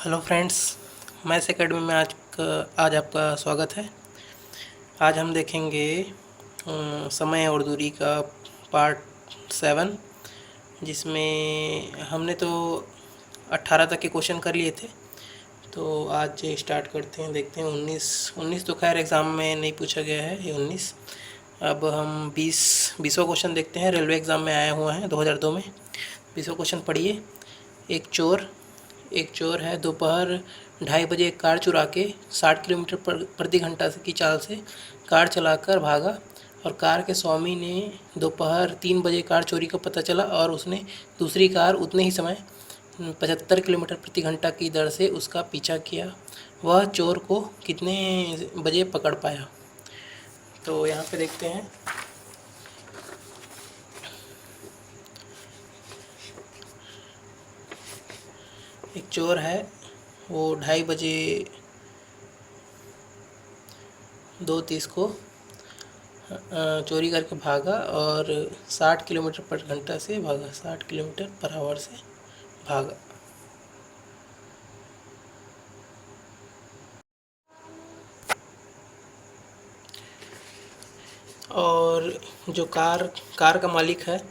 Hello friends, maths academy में आज आपका स्वागत है। आज हम देखेंगे समय और दूरी का पार्ट 7, जिसमें हमने तो 18 तक के क्वेश्चन कर लिए थे। तो आज स्टार्ट करते हैं, देखते हैं 19 तो खैर एग्ज़ाम में नहीं पूछा गया है, ये 19। अब हम 20वां क्वेश्चन देखते हैं। रेलवे एग्ज़ाम में आया हुआ है 2002 में। 20वां क्वेश्चन पढ़िए। एक चोर है, दोपहर 2:30 बजे एक कार चुरा के 60 किलोमीटर प्रति घंटा की चाल से कार चलाकर भागा, और कार के स्वामी ने दोपहर 3 बजे कार चोरी का पता चला और उसने दूसरी कार उतने ही समय 75 किलोमीटर प्रति घंटा की दर से उसका पीछा किया। वह चोर को कितने बजे पकड़ पाया? तो यहाँ पे देखते हैं। एक चोर है, वो 2:30 बजे 2:30 को चोरी करके भागा और 60 किलोमीटर पर घंटा से भागा, 60 किलोमीटर पर आवर से भागा। और जो कार का मालिक है,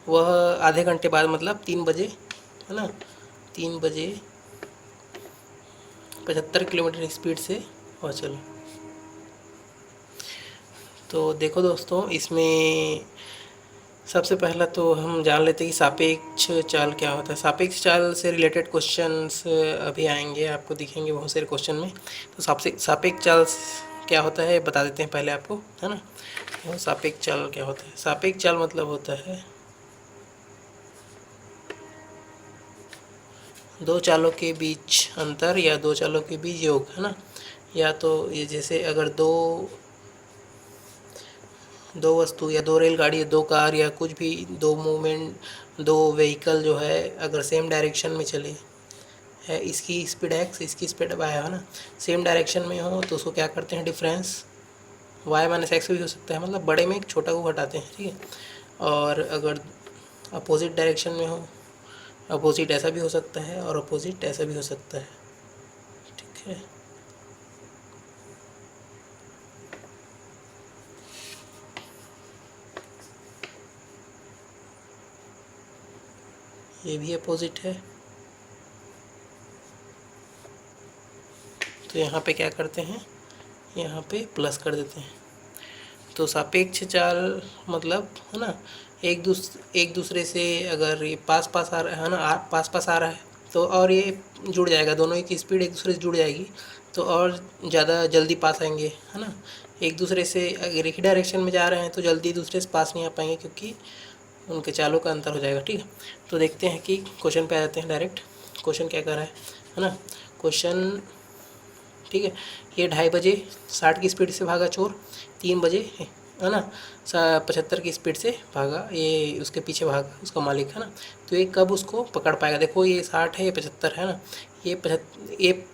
वह आधे घंटे बाद मतलब 3 बजे, है ना, 3 बजे 75 किलोमीटर स्पीड से वह चला। तो देखो दोस्तों, इसमें सबसे पहला तो हम जान लेते हैं कि सापेक्ष चाल क्या होता है। सापेक्ष चाल से रिलेटेड क्वेश्चंस अभी आएंगे, आपको दिखेंगे बहुत सारे क्वेश्चन में। तो सापेक्ष चाल क्या होता है बता देते हैं पहले आपको, है ना। तो सापेक्ष चाल क्या होता है? सापेक्ष चाल मतलब होता है दो चालों के बीच अंतर या दो चालों के बीच योग, है ना। या तो ये जैसे अगर दो वस्तु या दो रेलगाड़ी या दो कार या कुछ भी दो व्हीकल जो है अगर सेम डायरेक्शन में चले है, इसकी स्पीड x इसकी स्पीड y है ना, सेम डायरेक्शन में हो तो उसको क्या करते हैं, डिफरेंस y माइनस एक्स भी हो सकता है, मतलब बड़े में एक छोटा को घटाते हैं, ठीक है। और अगर अपोजिट डायरेक्शन में हो, अपोजिट ऐसा भी हो सकता है और अपोजिट ऐसा भी हो सकता है, ठीक है। ये भी अपोजिट है। तो यहाँ पे क्या करते हैं, यहाँ पे प्लस कर देते हैं। तो सापेक्ष चाल मतलब, है ना, एक दूसरे से अगर ये पास पास आ रहा है ना, पास पास आ रहा है तो और ये जुड़ जाएगा, दोनों की स्पीड एक दूसरे से जुड़ जाएगी तो और ज़्यादा जल्दी पास आएंगे, है ना। एक दूसरे से अगर एक ही डायरेक्शन में जा रहे हैं तो जल्दी दूसरे से पास नहीं आ पाएंगे, क्योंकि उनके चालों का अंतर हो जाएगा, ठीक है। तो देखते हैं कि क्वेश्चन पे आ जाते हैं डायरेक्ट। क्वेश्चन क्या कर रहा है ना। क्वेश्चन, ठीक है, ये 2:30 बजे 60 की स्पीड से भागा चोर, 3 बजे, है ना, 75 की स्पीड से भागा, ये उसके पीछे भागा उसका मालिक, है ना। तो ये कब उसको पकड़ पाएगा? देखो ये 60 है, ये 75 है ना, ये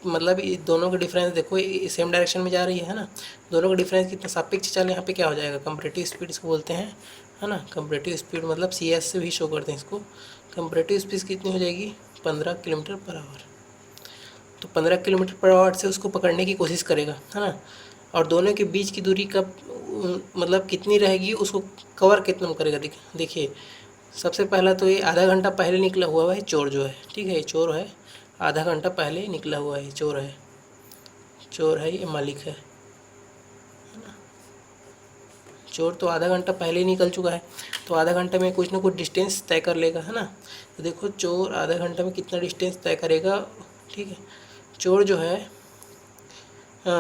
मतलब ये दोनों का डिफरेंस देखो, ये सेम डायरेक्शन में जा रही है ना। दोनों का डिफरेंस कितना? सापेक्ष चाल यहाँ पे क्या हो जाएगा, कंपैरेटिव स्पीड इसको बोलते हैं, है ना। कंपैरेटिव स्पीड मतलब CS से भी शो करते हैं इसको। कंपैरेटिव स्पीड कितनी हो जाएगी? 15 किलोमीटर पर आवर। तो 15 किलोमीटर पर आवर से उसको पकड़ने की कोशिश करेगा, है ना। और दोनों के बीच की दूरी कब मतलब कितनी रहेगी, उसको कवर कितना करेगा? देखिए, सबसे पहला तो ये आधा घंटा पहले निकला हुआ है चोर जो है, ठीक है, ये चोर है, आधा घंटा पहले निकला हुआ है, चोर है, ये मालिक है ना। चोर तो आधा घंटा पहले ही निकल चुका है, तो आधा घंटे में कुछ ना कुछ डिस्टेंस तय कर लेगा, है ना। तो देखो चोर आधा घंटे में कितना डिस्टेंस तय करेगा, ठीक है। चोर जो है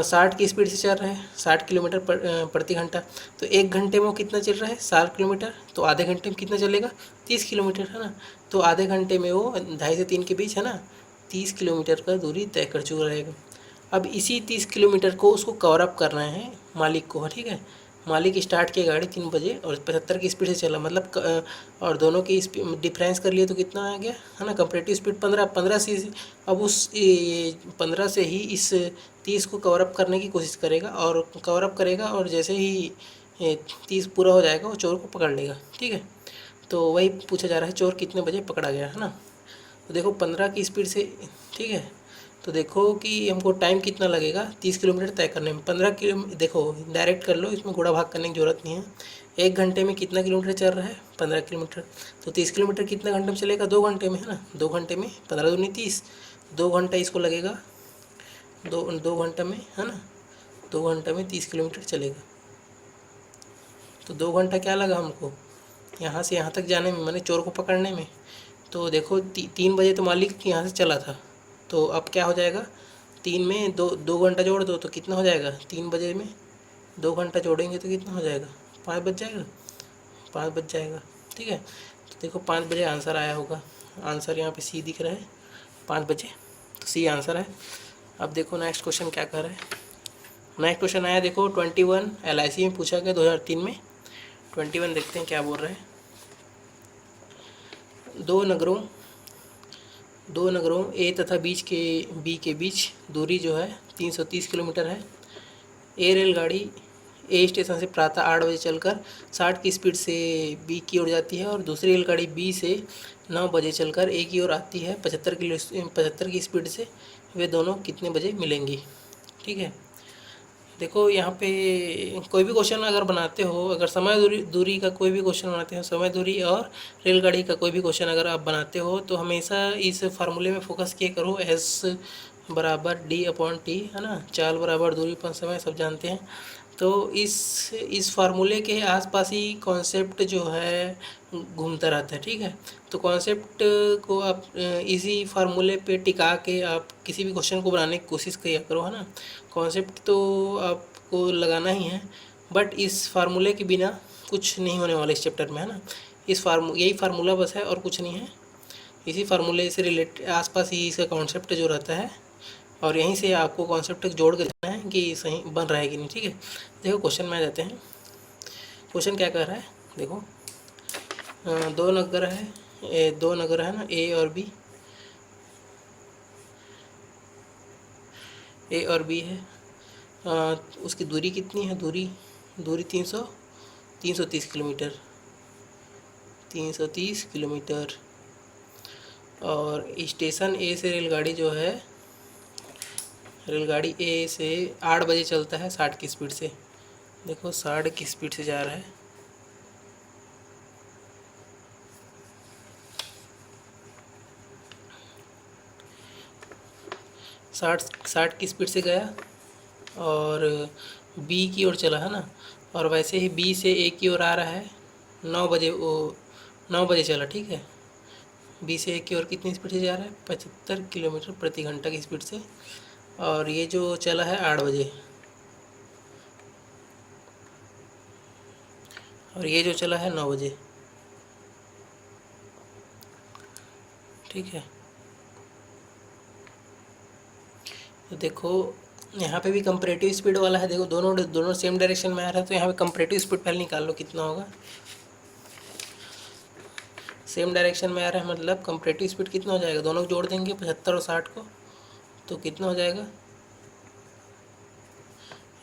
60 की स्पीड से चल रहा है, 60 किलोमीटर प्रति घंटा। तो 1 घंटे में वो कितना चल रहा है? 60 किलोमीटर। तो आधे घंटे में कितना चलेगा? 30 किलोमीटर, है ना। तो आधे घंटे में वो 2:30 से 3 के बीच, है ना, 30 किलोमीटर का दूरी तय कर चुका रहेगा। अब इसी 30 किलोमीटर को उसको कवर अप करना है मालिक को, ठीक है। मालिक स्टार्ट किया गाड़ी 3 बजे और 75 की स्पीड से चला, मतलब और दोनों की डिफरेंस कर लिए तो कितना आ गया, है ना। कंपैरेटिव स्पीड 15 से, अब उस 15 से ही इस 30 को कवर अप करने की कोशिश करेगा और कवर अप करेगा, और जैसे ही 30 पूरा हो जाएगा वो चोर को पकड़ लेगा, ठीक है। तो वही पूछा जा रहा है, चोर कितने बजे पकड़ा गया, है ना। तो देखो 15 की स्पीड से, ठीक है, तो देखो कि हमको टाइम कितना लगेगा 30 किलोमीटर तय करने में। 15 किलो देखो डायरेक्ट कर लो, इसमें गुणा भाग करने की ज़रूरत नहीं है। 1 घंटे में कितना किलोमीटर चल रहा है 15 किलोमीटर, तो 30 किलोमीटर कितने घंटे में चलेगा 2 घंटे में, है ना। 2 घंटे में 15 दूनी 30, 2 घंटा इसको लगेगा, 2 घंटे में, है ना। 2 घंटे में 30 किलोमीटर चलेगा। तो 2 घंटा क्या लगा हमको यहाँ से यहाँ तक जाने में, मैंने चोर को पकड़ने में। तो देखो 3 बजे तो मालिक यहाँ से चला था, तो अब क्या हो जाएगा 3 में 2 घंटा जोड़ दो तो कितना हो जाएगा, 3 बजे में 2 घंटा जोड़ेंगे तो कितना हो जाएगा, 5 बज जाएगा, 5 बज जाएगा। ठीक है, तो देखो 5 बजे आंसर आया होगा। आंसर यहाँ पे सी दिख रहा है 5 बजे, तो सी आंसर है। अब देखो नेक्स्ट क्वेश्चन क्या कर रहा है। नेक्स्ट क्वेश्चन आया देखो 21 LIC में पूछा गया 2003 में। 21 देखते हैं क्या बोल रहे हैं। दो नगरों ए तथा बी के बीच दूरी जो है 330 किलोमीटर है। ए रेलगाड़ी ए स्टेशन से प्रातः 8 बजे चलकर 60 की स्पीड से बी की ओर जाती है और दूसरी रेलगाड़ी बी से 9 बजे चलकर ए की ओर आती है 75 की स्पीड से। वे दोनों कितने बजे मिलेंगी। ठीक है, देखो यहाँ पे कोई भी क्वेश्चन अगर बनाते हो, अगर समय दूरी का कोई भी क्वेश्चन बनाते हो, समय दूरी और रेलगाड़ी का कोई भी क्वेश्चन अगर आप बनाते हो तो हमेशा इस फार्मूले में फोकस किया करो, एस बराबर D/T, है ना। चाल बराबर दूरी पर समय, सब जानते हैं। तो इस फार्मूले के आसपास ही कॉन्सेप्ट जो है घूमता रहता है। ठीक है, तो कॉन्सेप्ट को आप इसी फार्मूले पे टिका के आप किसी भी क्वेश्चन को बनाने की कोशिश किया करो, है ना। कॉन्सेप्ट तो आपको लगाना ही है, बट इस फार्मूले के बिना कुछ नहीं होने वाला इस चैप्टर में, है ना। यही फार्मूला बस है और कुछ नहीं है। इसी फार्मूले से आसपास ही इसका कॉन्सेप्ट जो रहता है और यहीं से आपको कॉन्सेप्ट जोड़ के देखना है कि सही बन रहा है कि नहीं। ठीक है, देखो क्वेश्चन में आ जाते हैं। क्वेश्चन क्या कह रहा है देखो, दो नगर है ना, ए और बी है। उसकी दूरी कितनी है, दूरी 330 किलोमीटर, 330 किलोमीटर। और स्टेशन ए से रेलगाड़ी ए से 8 बजे चलता है 60 की स्पीड से। देखो 60 की स्पीड से जा रहा है। साठ की स्पीड से गया और बी की ओर चला, है ना। और वैसे ही बी से ए की ओर आ रहा है 9 बजे, वो 9 बजे चला। ठीक है, बी से ए की ओर कितनी स्पीड से जा रहा है 75 किलोमीटर प्रति घंटा की स्पीड से। और ये जो चला है 8 बजे, और ये जो चला है 9 बजे। ठीक है, तो देखो यहाँ पे भी कंपैरेटिव स्पीड वाला है। देखो दोनों सेम डायरेक्शन में आ रहा है, तो यहाँ पे कंपैरेटिव स्पीड पहले निकाल लो कितना होगा। सेम डायरेक्शन में आ रहा है मतलब कंपैरेटिव स्पीड कितना हो जाएगा, दोनों को जोड़ देंगे 75 और 60 को, तो कितना हो जाएगा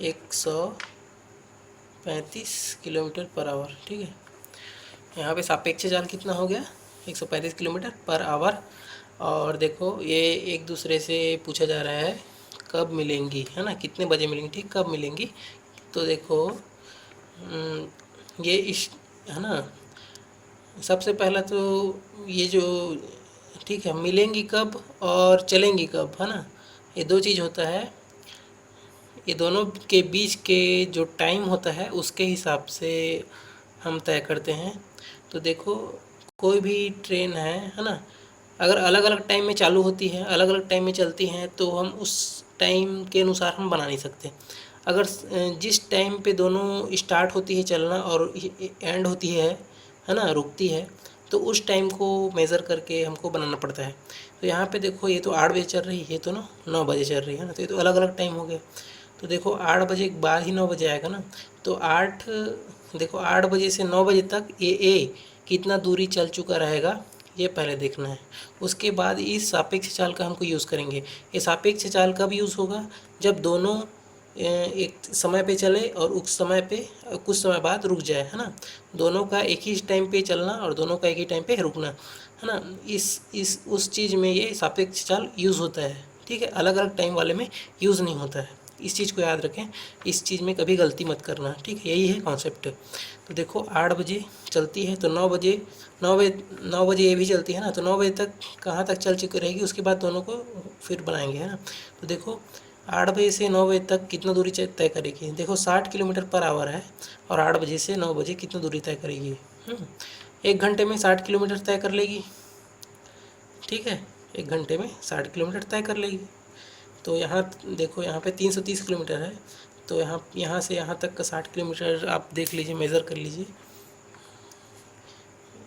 135 किलोमीटर पर आवर। ठीक है, यहाँ पे सापेक्ष चाल कितना हो गया 135 किलोमीटर पर आवर। और देखो ये एक दूसरे से पूछा जा रहा है कब मिलेंगी, है ना, कितने बजे मिलेंगी। ठीक, कब मिलेंगी, तो देखो ये है ना, सबसे पहला तो ये जो, ठीक है, मिलेंगी कब और चलेंगी कब, है ना, ये दो चीज़ होता है। ये दोनों के बीच के जो टाइम होता है उसके हिसाब से हम तय करते हैं। तो देखो कोई भी ट्रेन है ना, अगर अलग अलग टाइम में चालू होती है, अलग अलग टाइम में चलती हैं, तो हम उस टाइम के अनुसार हम बना नहीं सकते। अगर जिस टाइम पे दोनों स्टार्ट होती है चलना और एंड होती है ना, रुकती है, तो उस टाइम को मेज़र करके हमको बनाना पड़ता है। तो यहाँ पे देखो ये तो 8 बजे चल रही है, तो 9 बजे चल रही है ना, तो ये तो अलग अलग टाइम हो गया। तो देखो 8 बजे के बाद ही 9 बजे आएगा ना, तो 8 बजे से 9 बजे तक ए कितना दूरी चल चुका रहेगा ये पहले देखना है। उसके बाद इस सापेक्ष चाल का हमको यूज़ करेंगे। ये सापेक्ष चाल कब यूज़ होगा, जब दोनों एक समय पे चले और उस समय पे कुछ समय बाद रुक जाए, है ना। दोनों का एक ही टाइम पे चलना और दोनों का एक ही टाइम पे रुकना, है ना। उस चीज़ में ये सापेक्ष चाल यूज़ होता है। ठीक है, अलग अलग टाइम वाले में यूज़ नहीं होता है। इस चीज़ को याद रखें, इस चीज़ में कभी गलती मत करना, ठीक है, यही है कॉन्सेप्ट। तो देखो 8 बजे चलती है तो 9 बजे ये भी चलती है ना, तो 9 बजे तक कहाँ तक चल चुकी रहेगी, उसके बाद दोनों को फिर बनाएंगे, है ना। तो देखो 8 बजे से 9 बजे तक कितना दूरी तय करेगी, देखो 60 किलोमीटर पर आवर है, और 8 बजे से 9 बजे कितना दूरी तय करेगी, 1 घंटे में 60 किलोमीटर तय कर लेगी, ठीक है, 1 घंटे में 60 किलोमीटर तय कर लेगी। तो यहाँ देखो यहाँ पे 330 किलोमीटर है, तो यहाँ से यहाँ तक का 60 किलोमीटर आप देख लीजिए, मेज़र कर लीजिए,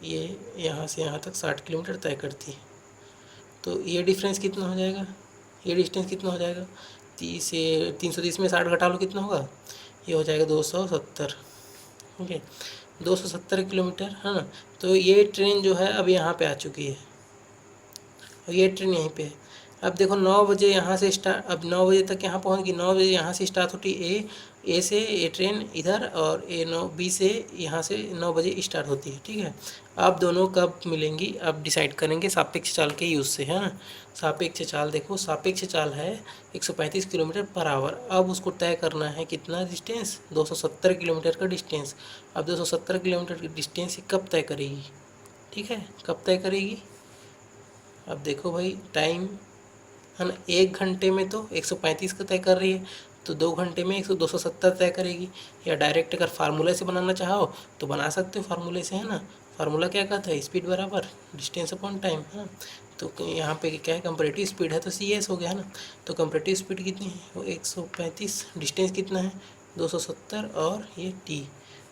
ये यहाँ से यहाँ तक 60 किलोमीटर तय करती है। तो ये डिफरेंस कितना हो जाएगा, ये डिस्टेंस कितना हो जाएगा, 330 में 60 घटा लो, कितना होगा, ये हो जाएगा 270, ठीक है, 270 किलोमीटर, है ना। तो ये ट्रेन जो है अब यहाँ पे आ चुकी है, और ये ट्रेन यहीं पे है। अब देखो 9 बजे यहाँ से स्टार्ट, अब 9 बजे तक यहाँ पहुँच गई, 9 बजे यहाँ से स्टार्ट होती ए से ये ट्रेन इधर, और बी से यहाँ से 9 बजे स्टार्ट होती है, ठीक है। अब दोनों कब मिलेंगी, अब डिसाइड करेंगे सापेक्ष चाल के यूज़ से, है ना। सापेक्ष चाल, देखो सापेक्ष चाल है 135 किलोमीटर पर आवर, अब उसको तय करना है कितना डिस्टेंस, 270 किलोमीटर का डिस्टेंस। अब 270 किलोमीटर की डिस्टेंस कब तय करेगी, ठीक है, कब तय करेगी। अब देखो भाई टाइम, है ना, 1 घंटे में तो 135 का तय कर रही है, तो 2 घंटे में 270 तय करेगी। या डायरेक्ट अगर फार्मूले से बनाना चाहो तो बना सकते हो फार्मूले से, है ना। फार्मूला क्या कहता है, स्पीड बराबर डिस्टेंस अपॉन टाइम, है ना। तो यहाँ पे क्या है, कंपैरेटिव स्पीड है तो CS हो गया, है ना। तो कंपैरेटिव स्पीड कितनी है, वो 135, डिस्टेंस कितना है 270, और ये T,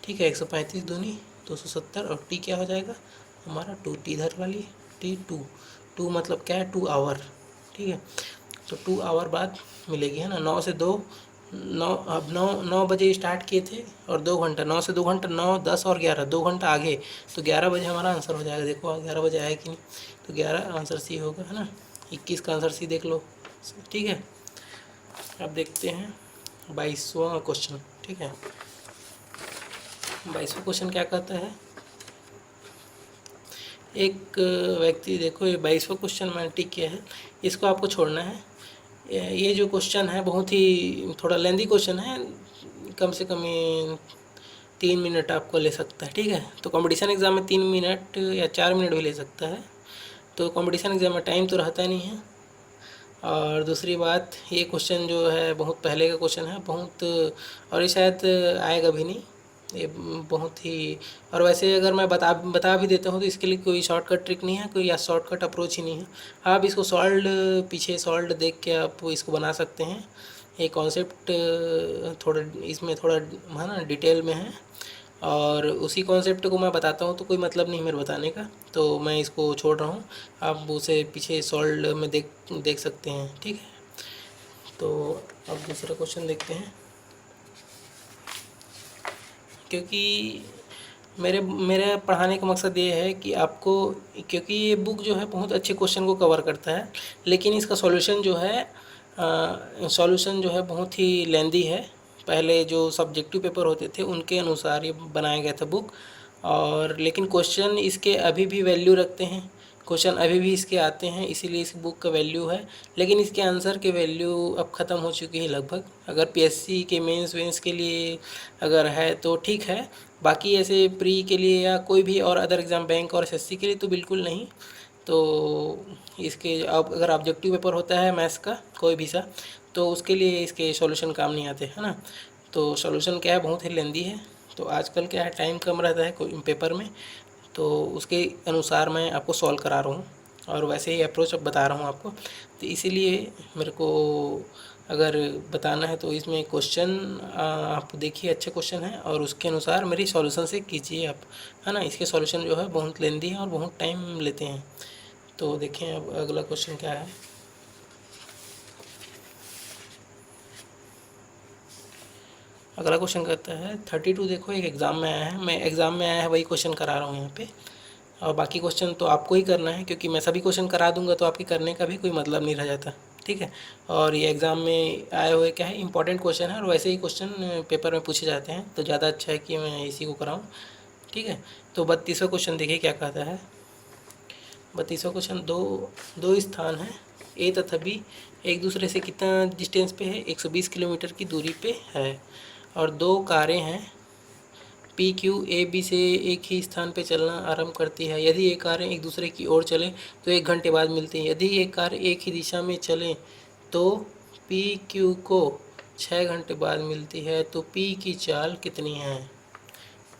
ठीक है, 135 दूनी 270, और T क्या हो जाएगा हमारा 2T, इधर वाली T 2 मतलब क्या है 2 आवर, ठीक है। तो 2 आवर बाद मिलेगी, है ना। 9 से 2, 9, अब 9 बजे स्टार्ट किए थे, और 2 घंटा, 9 से 2 घंटा, 9, 10 और 11, 2 घंटा आगे, तो 11 बजे हमारा आंसर हो जाएगा। देखो 11 बजे आया कि नहीं, तो 11 आंसर सी होगा, है ना। 21 का आंसर सी देख लो, ठीक है। अब देखते हैं 22वां क्वेश्चन, ठीक है। 22वां क्वेश्चन क्या कहता है, एक व्यक्ति, देखो ये 22वां क्वेश्चन मैंने टिक किया है, इसको आपको छोड़ना है। ये जो क्वेश्चन है बहुत ही थोड़ा लेंदी क्वेश्चन है, कम से कम 3 मिनट आपको ले सकता है, ठीक है। तो कंपटीशन एग्ज़ाम में 3 मिनट या 4 मिनट भी ले सकता है, तो कंपटीशन एग्ज़ाम में टाइम तो रहता नहीं है। और दूसरी बात, ये क्वेश्चन जो है बहुत पहले का क्वेश्चन है, बहुत, और ये शायद आएगा भी नहीं, ये बहुत ही, और वैसे अगर मैं बता भी देता हूँ तो इसके लिए कोई शॉर्टकट ट्रिक नहीं है, कोई या शॉर्टकट अप्रोच ही नहीं है। आप इसको सॉल्व, पीछे सॉल्व देख के आप इसको बना सकते हैं। ये कॉन्सेप्ट थोड़ा इसमें थोड़ा, है ना, डिटेल में है, और उसी कॉन्सेप्ट को मैं बताता हूँ तो कोई मतलब नहीं मेरे बताने का, तो मैं इसको छोड़ रहा हूँ। आप उसे पीछे सॉल्व में देख सकते हैं, ठीक है। तो अब दूसरा क्वेश्चन देखते हैं, क्योंकि मेरे पढ़ाने का मकसद ये है कि आपको, क्योंकि ये बुक जो है बहुत अच्छे क्वेश्चन को कवर करता है, लेकिन इसका सॉल्यूशन जो है बहुत ही लेंदी है। पहले जो सब्जेक्टिव पेपर होते थे उनके अनुसार ये बनाया गया था बुक, और लेकिन क्वेश्चन इसके अभी भी वैल्यू रखते हैं, क्वेश्चन अभी भी इसके आते हैं, इसीलिए इस बुक का वैल्यू है। लेकिन इसके आंसर के वैल्यू अब ख़त्म हो चुकी है लगभग। अगर PSC के मेंस वेंस के लिए अगर है तो ठीक है, बाकी ऐसे प्री के लिए या कोई भी और अदर एग्ज़ाम, बैंक और SSC के लिए तो बिल्कुल नहीं। तो इसके अब अगर ऑब्जेक्टिव पेपर होता है मैथ्स का कोई भी सा, तो उसके लिए इसके सॉल्यूशन काम नहीं आते, है ना। तो सॉल्यूशन क्या है, बहुत ही लेंदी है। तो आजकल क्या है, टाइम कम रहता है कोई पेपर में, तो उसके अनुसार मैं आपको सॉल्व करा रहा हूँ, और वैसे ही अप्रोच अब बता रहा हूँ आपको। तो इसीलिए मेरे को अगर बताना है तो इसमें क्वेश्चन आप देखिए, अच्छे क्वेश्चन है, और उसके अनुसार मेरी सॉल्यूशन से कीजिए आप, है ना। इसके सॉल्यूशन जो है बहुत लेंदी है और बहुत टाइम लेते हैं। तो देखें अब अगला क्वेश्चन क्या है। अगला क्वेश्चन कहता है 32, देखो एक एग्ज़ाम में आया है, मैं एग्ज़ाम में आया है वही क्वेश्चन करा रहा हूँ यहाँ पे, और बाकी क्वेश्चन तो आपको ही करना है, क्योंकि मैं सभी क्वेश्चन करा दूंगा तो आपके करने का भी कोई मतलब नहीं रह जाता, ठीक है। और ये एग्ज़ाम में आए हुए क्या है, इंपॉर्टेंट क्वेश्चन है, और वैसे ही क्वेश्चन पेपर में पूछे जाते हैं, तो ज़्यादा अच्छा है कि मैं इसी को कराऊँ, ठीक है। तो 32वां क्वेश्चन देखिए क्या कहता है। 32वां क्वेश्चन, दो स्थान है, ए तथा बी एक दूसरे से कितना डिस्टेंस पे है, 120 किलोमीटर की दूरी पे है। और दो कारें हैं पी क्यू ए बी से एक ही स्थान पे चलना आरंभ करती है। यदि ये कारें एक दूसरे की ओर चलें तो 1 घंटे बाद मिलती हैं। यदि ये कार एक ही दिशा में चलें तो पी क्यू को 6 घंटे बाद मिलती है। तो पी की चाल कितनी है?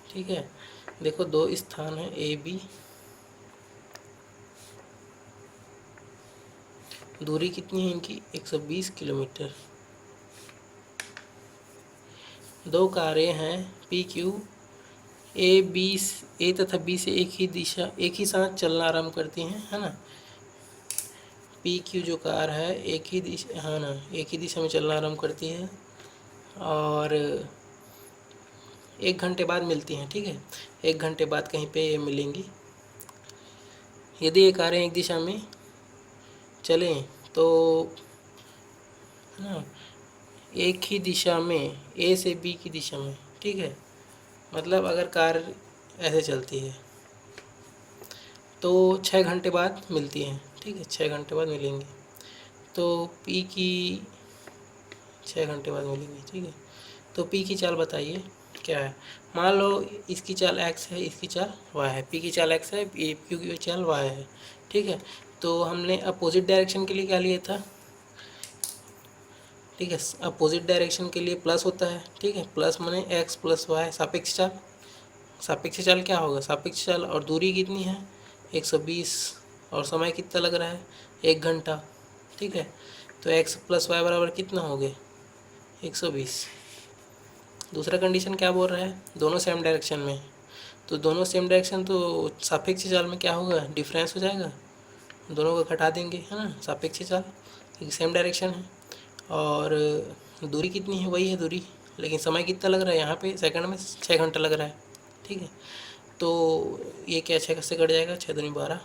ठीक है, देखो दो स्थान है ए बी, दूरी कितनी है इनकी 120 किलोमीटर। दो कारें हैं पी क्यू ए तथा बी से एक ही साथ चलना आरंभ करती हैं, है ना। पी क्यू जो कार है एक ही दिशा, है ना, एक ही दिशा में चलना आरंभ करती है और 1 घंटे बाद मिलती हैं। ठीक है, 1 घंटे बाद कहीं पे ये मिलेंगी। यदि ये कारें एक दिशा में चलें तो, है ना, एक ही दिशा में ए से बी की दिशा में, ठीक है, मतलब अगर कार ऐसे चलती है तो 6 घंटे बाद मिलती हैं। ठीक है, 6 घंटे बाद मिलेंगी। तो पी की 6 घंटे बाद मिलेंगी। ठीक है, तो पी की चाल बताइए क्या है। मान लो इसकी चाल एक्स है, इसकी चाल वाई है। पी की चाल एक्स है, क्यू की चाल वाई है। ठीक है, तो हमने अपोजिट डायरेक्शन के लिए क्या लिया था? ठीक है, अपोजिट डायरेक्शन के लिए प्लस होता है। ठीक है, प्लस माने एक्स प्लस वाई, सापेक्ष चाल। सापेक्ष चाल क्या होगा? सापेक्ष चाल और दूरी कितनी है 120 और समय कितना लग रहा है 1 घंटा। ठीक है, तो एक्स प्लस वाई बराबर कितना हो गए 120। दूसरा कंडीशन क्या बोल रहा है? दोनों सेम डायरेक्शन में। तो दोनों सेम डायरेक्शन तो सापेक्ष चाल में क्या होगा? डिफरेंस हो जाएगा, दोनों को घटा देंगे, है ना, सापेक्ष चाल क्योंकि सेम डायरेक्शन है। और दूरी कितनी है? वही है दूरी, लेकिन समय कितना लग रहा है यहाँ पे सेकंड में 6 घंटा लग रहा है। ठीक है, तो ये क्या 6 से कट जाएगा, 6 दूनी 12,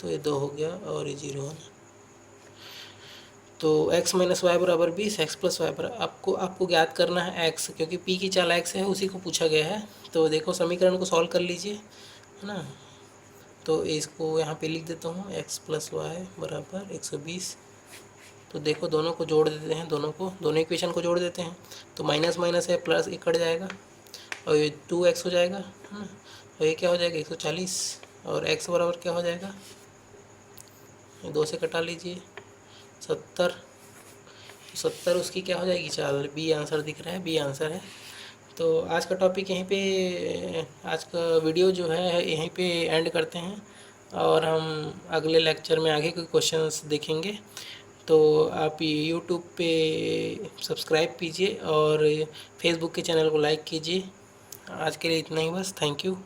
तो ये 2 हो गया और ये 0 है। तो x माइनस वाई बराबर 20, एक्स प्लस वाई बराबर आपको ज्ञात करना है x, क्योंकि p की चाल x है, उसी को पूछा गया है। तो देखो समीकरण को सॉल्व कर लीजिए, है ना। तो इसको यहाँ पे लिख देता हूँ, x प्लस वाई बराबर 120। तो देखो दोनों को जोड़ देते हैं, दोनों इक्वेशन को जोड़ देते हैं। तो माइनस माइनस है, प्लस एक कट जाएगा और ये 2x हो जाएगा, है ना। और ये क्या हो जाएगा 140 और x बराबर क्या हो जाएगा, 2 से कटा लीजिए 70। 70 उसकी क्या हो जाएगी चाल, बी आंसर दिख रहा है, बी आंसर है। तो आज का टॉपिक यहीं पे, आज का वीडियो जो है यहीं पे एंड करते हैं और हम अगले लेक्चर में आगे के क्वेश्चंस देखेंगे। तो आप यूट्यूब पे सब्सक्राइब कीजिए और फेसबुक के चैनल को लाइक कीजिए। आज के लिए इतना ही बस, थैंक यू।